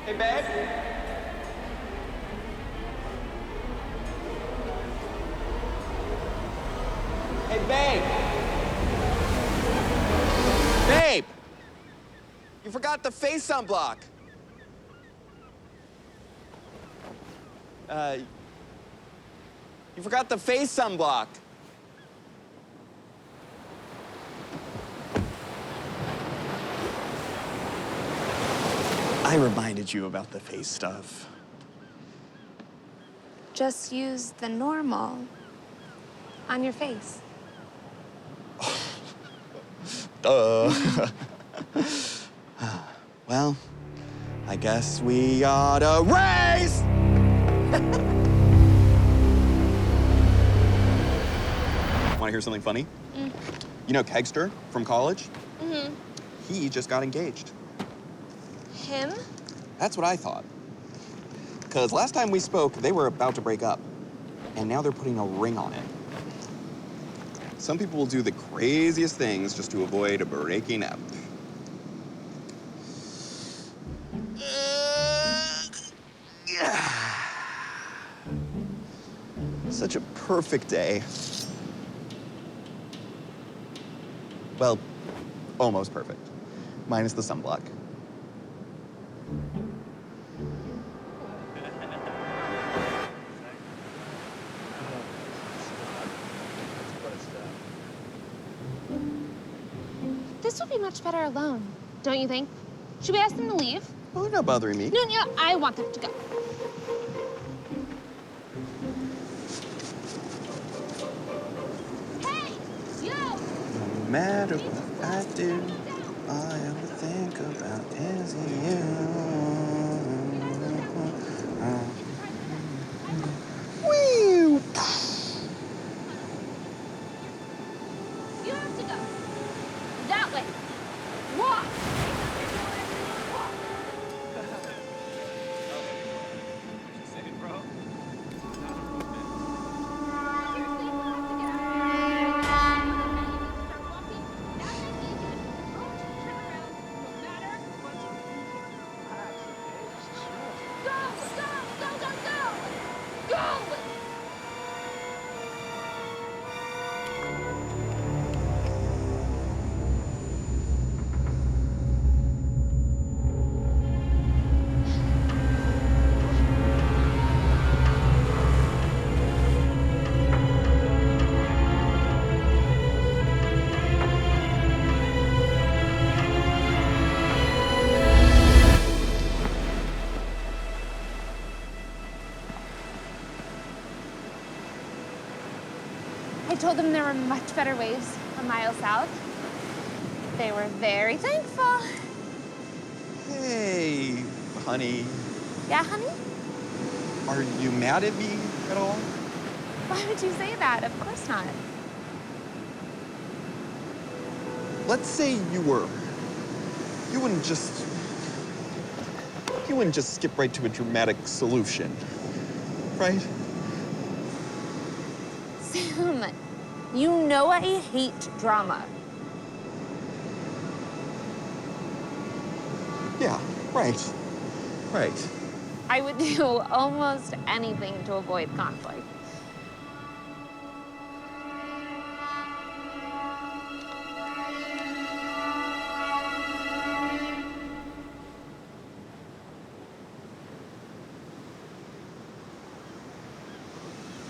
Hey, babe? Hey, babe! Babe! You forgot the face sunblock. You forgot the face sunblock. I reminded you about the face stuff. Just use the normal on your face. Well, I guess we ought to race! Want to hear something funny? You know Kegster from college? Mm-hmm. He just got engaged. Him? That's what I thought. Because last time we spoke, they were about to break up. And now they're putting a ring on it. Some people will do the craziest things just to avoid breaking up. Such a perfect day. Well, almost perfect. Minus the sunblock. This would be much better alone, don't you think? Should we ask them to leave? Oh, they're not bothering me. No, I want them to go. Hey, you! No matter what I do, all I ever think about is you. Whee! You have to go. That way. Walk! I told them there were much better ways a mile south. They were very thankful. Hey, honey. Yeah, honey? Are you mad at me at all? Why would you say that? Of course not. Let's say you were. You wouldn't just skip right to a dramatic solution, right? Sam, you know I hate drama. Yeah, right. Right. I would do almost anything to avoid conflict.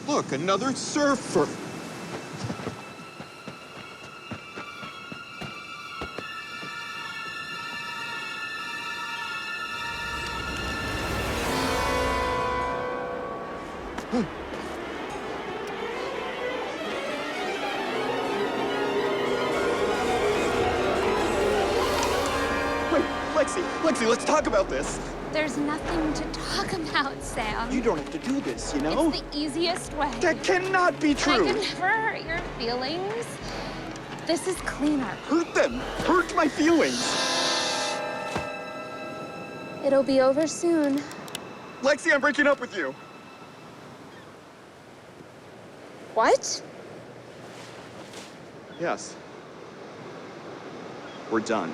Look, another surfer. Wait, Lexi, let's talk about this. There's nothing to talk about, Sam. You don't have to do this, you know? It's the easiest way. That cannot be true. I can never hurt your feelings. This is cleaner. Hurt them. Hurt my feelings. It'll be over soon. Lexi, I'm breaking up with you. What? Yes. We're done.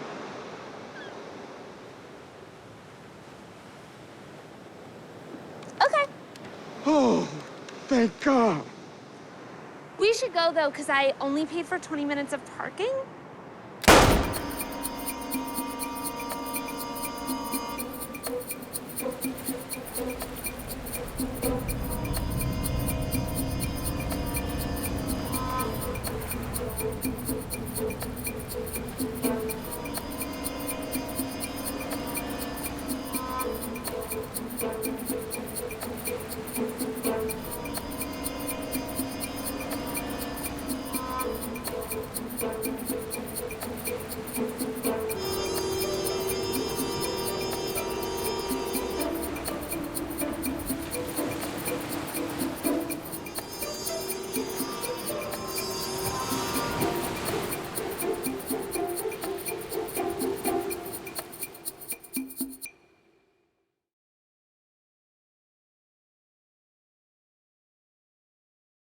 Oh, thank God. We should go, though, because I only paid for 20 minutes of parking.